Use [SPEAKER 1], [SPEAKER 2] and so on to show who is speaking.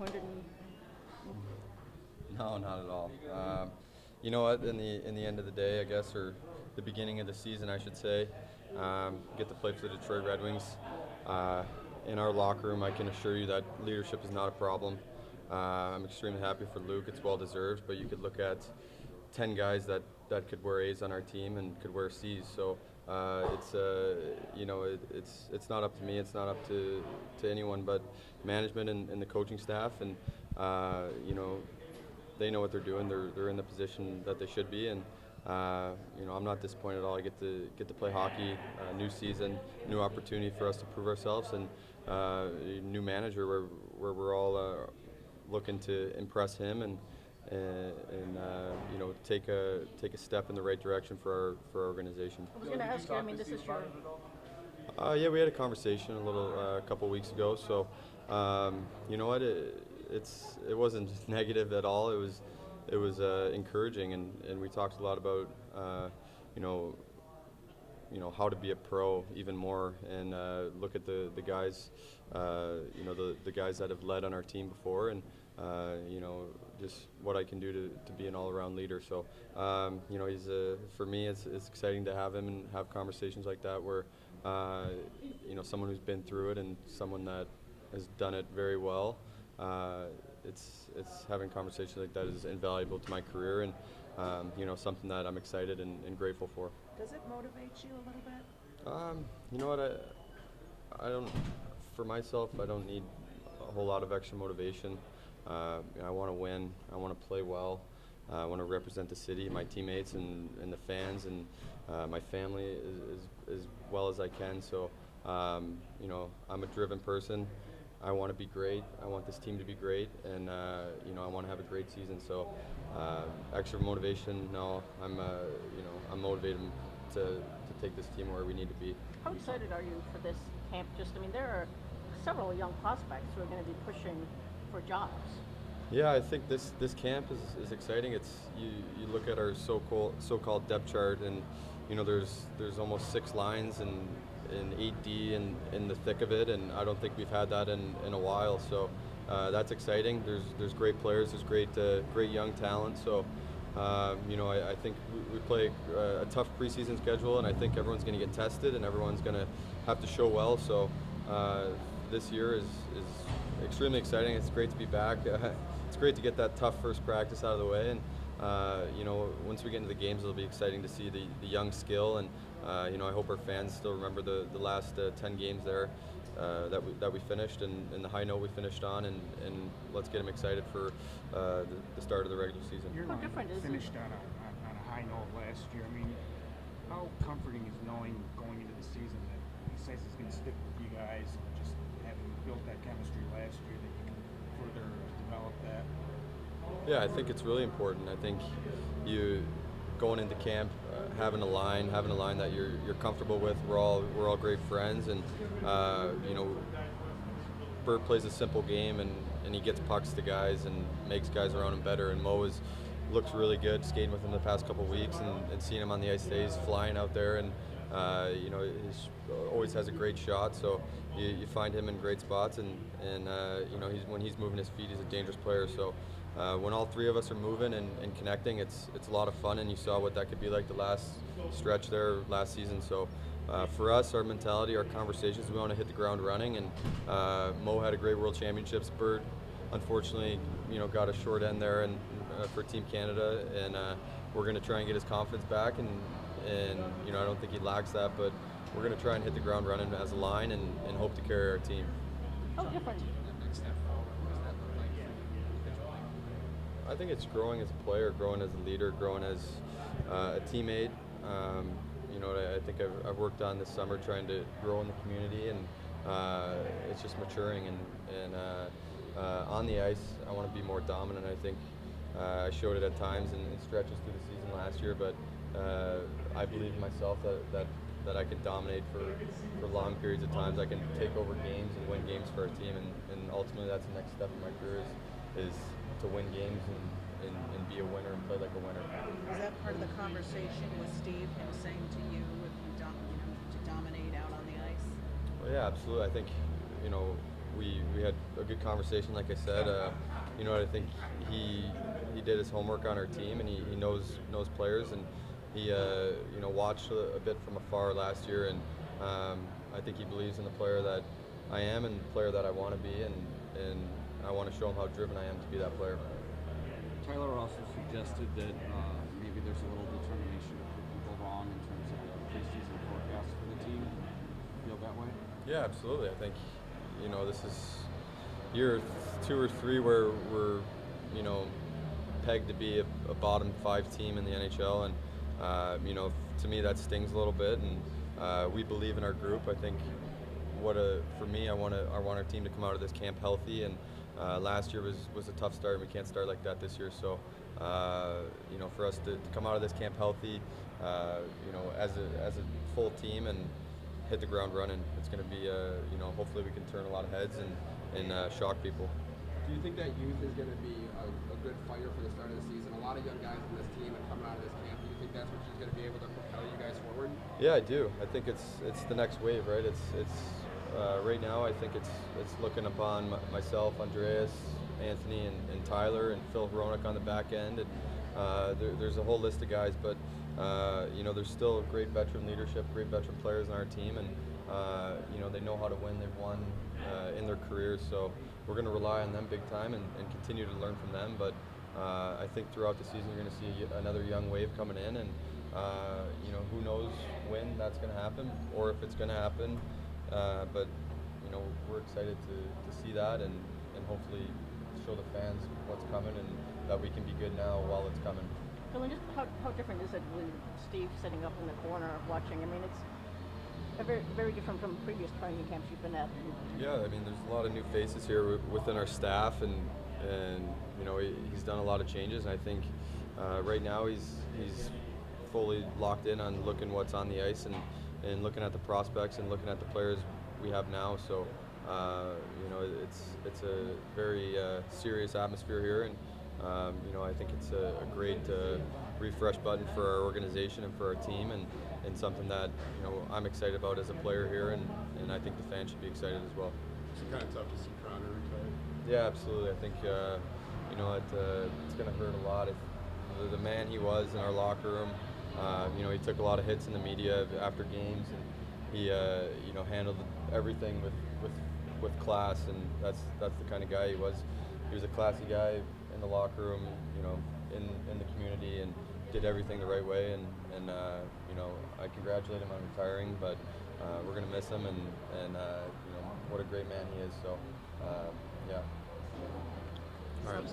[SPEAKER 1] disappointed in?
[SPEAKER 2] No, not at all. You know what? In the end of the day, I guess, or the beginning of the season, I should say, get to play for the Detroit Red Wings. Uh, in our locker room, I can assure you that leadership is not a problem. I'm extremely happy for Luke. It's well deserved. But you could look at 10 guys that could wear A's on our team and could wear C's. So it's you know it's not up to me. It's not up to anyone but management and the coaching staff. And you know they know what they're doing. They're in the position that they should be. And you know I'm not disappointed at all. I get to play hockey. New season, new opportunity for us to prove ourselves, and a new manager where we're all looking to impress him and you know take a step in the right direction for our organization.
[SPEAKER 1] I was going to ask you. I mean, this is your.
[SPEAKER 2] Yeah, we had a conversation a couple weeks ago. So you know what, it wasn't negative at all. It was encouraging, and we talked a lot about you know how to be a pro even more, and look at the guys, you know the guys that have led on our team before, and you know just what I can do to be an all-around leader. So you know he's for me it's exciting to have him and have conversations like that where you know someone who's been through it and someone that has done it very well. It's having conversations like that is invaluable to my career, and you know something that I'm excited and grateful for.
[SPEAKER 3] Does it motivate you a little bit?
[SPEAKER 2] You know what, I don't, for myself, I don't need a whole lot of extra motivation. I want to win. I want to play well. I want to represent the city, my teammates, and the fans, and my family as well as I can. So, you know, I'm a driven person. I want to be great. I want this team to be great, and you know, I want to have a great season. So, extra motivation? No, you know, I'm motivated to take this team where we need to be.
[SPEAKER 1] How excited are you for this camp? Just, I mean, there are several young prospects who are going to be pushing for jobs.
[SPEAKER 2] Yeah, I think this camp is exciting. It's you look at our so-called depth chart, and you know there's almost 6 lines and 8D in the thick of it, and I don't think we've had that in a while. So that's exciting. There's great players. There's great young talent. So you know I think we play a tough preseason schedule, and I think everyone's going to get tested, and everyone's going to have to show well. So this year is extremely exciting. It's great to be back. It's great to get that tough first practice out of the way, and you know, once we get into the games, it'll be exciting to see the young skill, and you know, I hope our fans still remember the last 10 games there that we finished, and the high note we finished on, and let's get them excited for the start of the regular season.
[SPEAKER 4] Your
[SPEAKER 1] How
[SPEAKER 4] line
[SPEAKER 1] different is it?
[SPEAKER 4] finished on a high note last year. I mean, how comforting is knowing going into the season that he says he's going to stick with you guys, and just having built that chemistry last year that you can further develop that?
[SPEAKER 2] Yeah, I think it's really important. I think you going into camp, having a line that you're comfortable with. We're all great friends, and you know, Bert plays a simple game, and he gets pucks to guys and makes guys around him better. And Mo looks really good skating with him the past couple of weeks, and seeing him on the ice today, he's flying out there, and you know, he always has a great shot. So you find him in great spots, and you know, when he's moving his feet, he's a dangerous player. So when all 3 of us are moving and connecting, it's a lot of fun, and you saw what that could be like the last stretch there last season. So for us, our mentality, our conversations, we want to hit the ground running, and Mo had a great World Championships. Bird, unfortunately, you know, got a short end there and for Team Canada, and we're going to try and get his confidence back, and you know, I don't think he lacks that, but we're going to try and hit the ground running as a line, and hope to carry our team.
[SPEAKER 1] How different?
[SPEAKER 2] I think it's growing as a player, growing as a leader, growing as a teammate. You know, I think I've worked on this summer trying to grow in the community, and it's just maturing. And on the ice, I want to be more dominant. I think I showed it at times and stretches through the season last year, but I believe in myself that I can dominate for long periods of times. I can take over games and win games for our team, and ultimately that's the next step in my career is to win games and be a winner and play like a winner.
[SPEAKER 3] Was that part of the conversation with Steve, him saying to you, if you to dominate out on the ice?
[SPEAKER 2] Well, yeah, absolutely. I think, you know, we had a good conversation. Like I said, you know, I think he did his homework on our team, and he knows players, and he you know, watched a bit from afar last year, and I think he believes in the player that I am and the player that I want to be, and I want to show him how driven I am to be that player.
[SPEAKER 5] Tyler also suggested that maybe there's a little determination to prove people wrong in terms of the preseason forecast for the team. Feel that way?
[SPEAKER 2] Yeah, absolutely. I think, you know, this is year 2 or 3 where we're, you know, pegged to be a bottom 5 team in the NHL, and you know, to me that stings a little bit. And we believe in our group. I think for me, I want our team to come out of this camp healthy. And last year was a tough start, and we can't start like that this year. So you know, for us to come out of this camp healthy, you know, as a full team and hit the ground running, it's going to be you know, hopefully we can turn a lot of heads and shock people.
[SPEAKER 6] Do you think that youth is going to be a good fighter for the start of the season? A lot of young guys in this team are coming out of this camp. Do you think that's what is going to be able to propel you guys forward?
[SPEAKER 2] Yeah, I do. I think it's the next wave, right? It's right now. I think it's looking upon myself, Andreas, Anthony, and Tyler, and Phil Hronik on the back end, and there's a whole list of guys. But you know, there's still great veteran leadership, great veteran players on our team, and you know, they know how to win. They've won in their careers, so we're going to rely on them big time and continue to learn from them. But I think throughout the season, you're going to see another young wave coming in, and you know, who knows when that's going to happen or if it's going to happen. But you know, we're excited to see that, and hopefully show the fans what's coming and that we can be good now while it's coming.
[SPEAKER 1] Phil, and just how different is it with Steve sitting up in the corner watching? I mean, it's very, very different from previous training camps you've been at.
[SPEAKER 2] Yeah, I mean, there's a lot of new faces here within our staff, and you know, he's done a lot of changes. And I think right now he's fully locked in on looking what's on the ice and looking at the prospects and looking at the players we have now. So you know, it's a very serious atmosphere here, and you know, I think it's a great refresh button for our organization and for our team, and something that, you know, I'm excited about as a player here, and I think the fans should be excited as well.
[SPEAKER 6] It's kind of tough to see Connor retire.
[SPEAKER 2] Yeah, absolutely. I think you know, it's going to hurt a lot. If the man he was in our locker room, you know, he took a lot of hits in the media after games, and he you know, handled everything with class, and that's the kind of guy he was. He was a classy guy in the locker room, you know, in the community, and did everything the right way, and you know, I congratulate him on retiring, but we're going to miss him, and you know, what a great man he is. So yeah. All right.